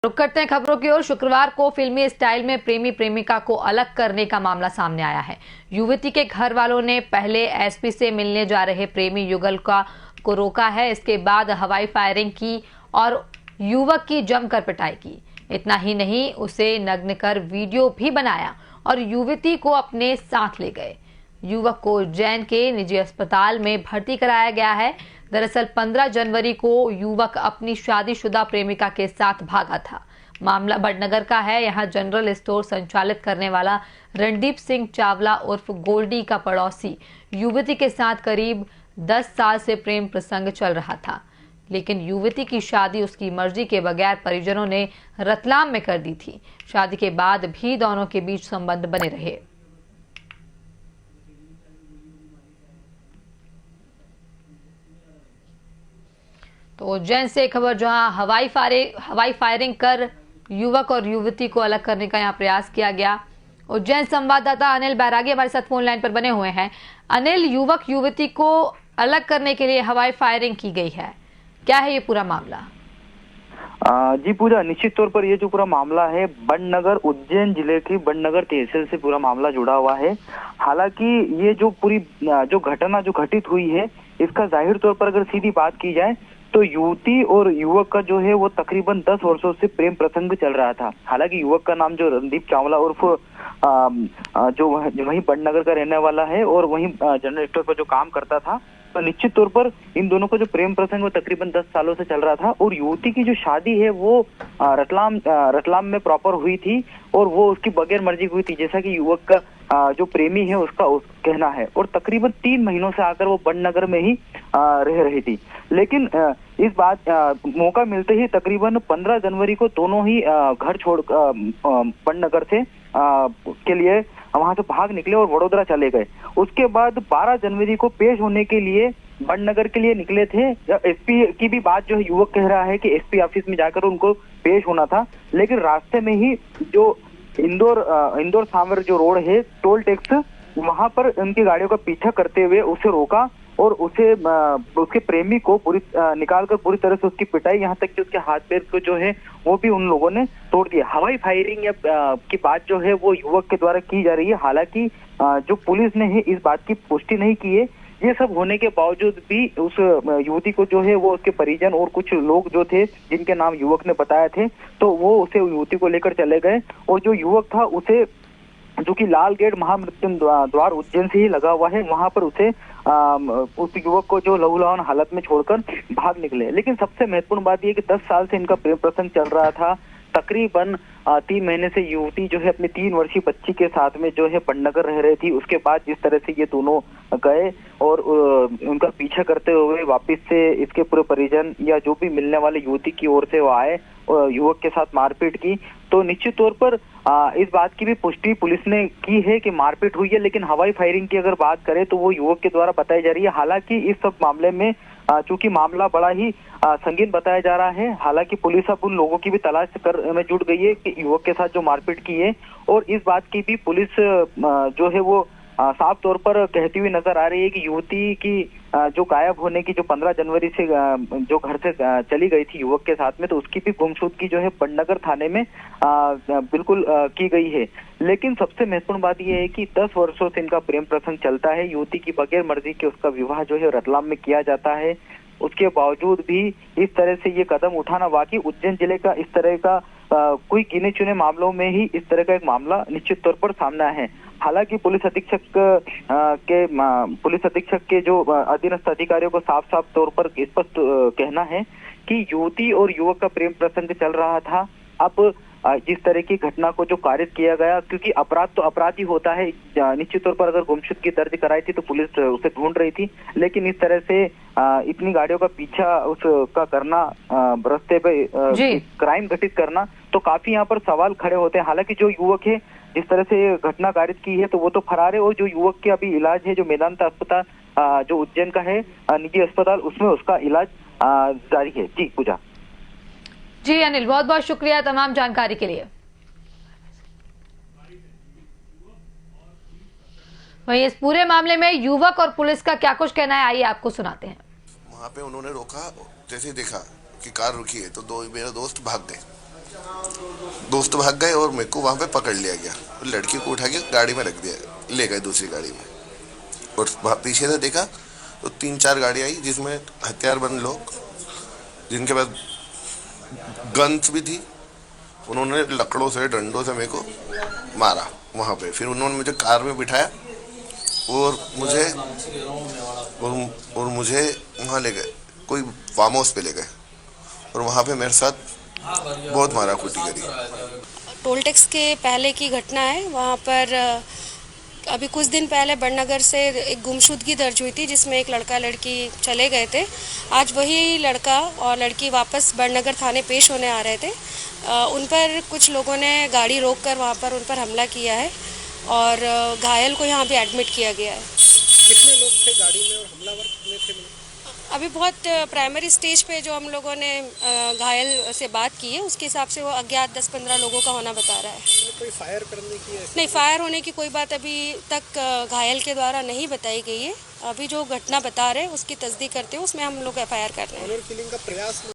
रुक करते हैं खबरों की ओर। शुक्रवार को फिल्मी स्टाइल में प्रेमी प्रेमिका को अलग करने का मामला सामने आया है। युवती के घर वालों ने पहले एसपी से मिलने जा रहे प्रेमी युगल को रोका है। इसके बाद हवाई फायरिंग की और युवक की जमकर पिटाई की। इतना ही नहीं, उसे नग्न कर वीडियो भी बनाया और युवती को अपने साथ ले गए। युवक को उज्जैन के निजी अस्पताल में भर्ती कराया गया है। दरअसल 15 जनवरी को युवक अपनी शादीशुदा प्रेमिका के साथ भागा था। मामला बड़नगर का है। यहां जनरल स्टोर संचालित करने वाला रणदीप सिंह चावला उर्फ गोल्डी का पड़ोसी युवती के साथ करीब 10 साल से प्रेम प्रसंग चल रहा था, लेकिन युवती की शादी उसकी मर्जी के बगैर परिजनों ने रतलाम में कर दी थी। शादी के बाद भी दोनों के बीच संबंध बने रहे। तो उज्जैन से खबर, जहां हवाई फायरिंग कर युवक और युवती को अलग करने का यहां प्रयास किया गया। उज्जैन संवाददाता अनिल बैरागी हमारे साथ फोन लाइन पर बने हुए हैं। अनिल, युवक युवती को अलग करने के लिए हवाई फायरिंग की गई है, क्या है ये पूरा मामला? जी पूजा, निश्चित तौर पर ये जो पूरा मामला है बड़नगर, उज्जैन जिले की बड़नगर तहसील से पूरा मामला जुड़ा हुआ है। हालांकि ये जो पूरी जो घटना जो घटित हुई है, इसका जाहिर तौर पर अगर सीधी बात की जाए तो युवती और युवक का जो है वो तकरीबन 10 वर्षों से प्रेम प्रसंग चल रहा था। हालांकि युवक का नाम जो रणदीप चावला उर्फ जो वहीं बड़नगर का रहने वाला है और वहीं जनरल स्टोर पर जो काम करता था, तो निश्चित तौर पर इन दोनों का जो प्रेम प्रसंग वो तकरीबन 10 सालों से चल रहा था। और युवती की जो शादी है वो रतलाम में प्रॉपर हुई थी और वो उसकी बगैर मर्जी हुई थी, जैसा कि युवक का जो प्रेमी है उसका कहना है। और तकरीबन 3 महीनों से आकर वो बड़नगर में ही रह रही थी। लेकिन इस बात मौका मिलते ही तकरीबन 15 जनवरी को दोनों ही घर छोड़ बड़नगर से के लिए वहां से भाग निकले और वडोदरा चले गए। उसके बाद 12 जनवरी को पेश होने के लिए बड़नगर के लिए निकले थे। एसपी की भी बात जो है युवक कह रहा है कि एसपी ऑफिस में जाकर उनको पेश होना था, लेकिन रास्ते में ही जो इंदौर सांवर जो रोड है टोल टैक्स, वहां पर उनकी गाड़ियों का पीछा करते हुए उसे रोका और उसे उसके प्रेमी को निकालकर पूरी तरह से उसकी पिटाई, यहाँ तक कि उसके हाथ पैर को जो है वो भी उन लोगों ने तोड़ दिया। हवाई फायरिंग की बात जो है वो युवक के द्वारा की जा रही है। हालांकि जो पुलिस ने है इस बात की पुष्टि नहीं की है। ये सब होने के बावजूद भी उस युवती को जो है वो उसके परिजन और कुछ लोग जो थे जिनके नाम युवक ने बताए थे, तो वो उसे युवती को लेकर चले गए। और जो युवक था उसे, जो कि लाल गेट महामृत्युंजय द्वार उज्जैन से ही लगा हुआ है, वहां पर उसे उस युवक को जो लहूलुहान हालत में छोड़कर भाग निकले। लेकिन सबसे महत्वपूर्ण बात यह कि 10 साल से इनका प्रेम प्रसंग चल रहा था। तकरीबन 3 महीने से युवती जो है अपनी 3 वर्षीय बच्ची के साथ में जो है बड़नगर रह रही थी। उसके बाद जिस तरह से ये दोनों गए और उनका पीछा करते हुए वापस से इसके पूरे परिजन या जो भी मिलने वाले युवती की ओर से वो आए और युवक के साथ मारपीट की, तो निश्चित तौर पर इस बात की भी पुष्टि पुलिस ने की है कि मारपीट हुई है। लेकिन हवाई फायरिंग की अगर बात करें तो वो युवक के द्वारा बताई जा रही है। हालांकि इस सब मामले में चूंकि मामला बड़ा ही संगीन बताया जा रहा है, हालांकि पुलिस अब उन लोगों की भी तलाश में जुट गई है कि युवक के साथ जो मारपीट की है। और इस बात की भी पुलिस जो है वो साफ तौर पर कहती हुई नजर आ रही है कि युवती की जो गायब होने की जो 15 जनवरी से जो घर से चली गई थी युवक के साथ में, तो उसकी भी गुमशुदगी जो है बड़नगर थाने में बिल्कुल की गई है। लेकिन सबसे महत्वपूर्ण बात यह है कि 10 वर्षों से इनका प्रेम प्रसंग चलता है। युवती की बगैर मर्जी के उसका विवाह जो है रतलाम में किया जाता है। उसके बावजूद भी इस तरह से ये कदम उठाना, वाकई उज्जैन जिले का इस तरह का कोई गिने चुने मामलों में ही इस तरह का एक मामला निश्चित तौर पर सामने है। हालांकि पुलिस अधीक्षक के जो अधीनस्थ अधिकारियों को साफ साफ तौर पर स्पष्ट कहना है कि युवती और युवक का प्रेम प्रसंग चल रहा था। अब जिस तरह की घटना को जो कारित किया गया, क्योंकि अपराध तो अपराध ही होता है, निश्चित तौर पर अगर गुमशुदगी दर्ज कराई थी तो पुलिस उसे ढूंढ रही थी। लेकिन इस तरह से इतनी गाड़ियों का पीछा उसका करना, रास्ते पे क्राइम घटित करना, तो काफी यहाँ पर सवाल खड़े होते हैं। हालांकि जो युवक है जिस तरह से घटना कारित की है तो वो तो फरार है, और जो युवक के अभी इलाज है जो मेदांता अस्पताल जो उज्जैन का है निजी अस्पताल, उसमें उसका इलाज जारी है। जी पूजा। जी अनिल, बहुत बहुत शुक्रिया तमाम जानकारी के लिए। वहीं इस पूरे मामले में युवक और पुलिस का क्या कुछ कहना है, आइए आपको सुनाते हैं। वहां पे उन्होंने रोका, जैसे देखा कि कार रुकी है तो मेरे दोस्त भाग गए। दोस्त भाग गए और मेरे को वहाँ पे पकड़ लिया गया। लड़की को उठा के गाड़ी में रख दिया, ले गए दूसरी गाड़ी में। और वहाँ पीछे से देखा तो 3-4 गाड़ी आई जिसमें हथियारबंद लोग, जिनके पास गन्स भी थी। उन्होंने लकड़ों से, डंडों से मेरे को मारा वहाँ पे। फिर उन्होंने मुझे कार में बिठाया और मुझे वहाँ ले गए, कोई फार्म हाउस पे ले गए और वहाँ पे मेरे साथ बहुत मारा कुटी करी। टोल टैक्स के पहले की घटना है। वहाँ पर अभी कुछ दिन पहले बड़नगर से एक गुमशुदगी दर्ज हुई थी जिसमें एक लड़का लड़की चले गए थे। आज वही लड़का और लड़की वापस बड़नगर थाने पेश होने आ रहे थे। उन पर कुछ लोगों ने गाड़ी रोककर वहाँ पर उन पर हमला किया है और घायल को यहाँ पे एडमिट किया गया है। कितने लोग थे गाड़ी में और हमलावर कितने थे? अभी बहुत प्राइमरी स्टेज पे जो हम लोगों ने घायल से बात की है उसके हिसाब से वो अज्ञात 10-15 लोगों का होना बता रहा है। कोई फायर करने की नहीं, फायर होने की कोई बात अभी तक घायल के द्वारा नहीं बताई गई है। अभी जो घटना बता रहे हैं उसकी तस्दीक करते हुए उसमें हम लोग FIR कर रहे हैं। ऑनर किलिंग का प्रयास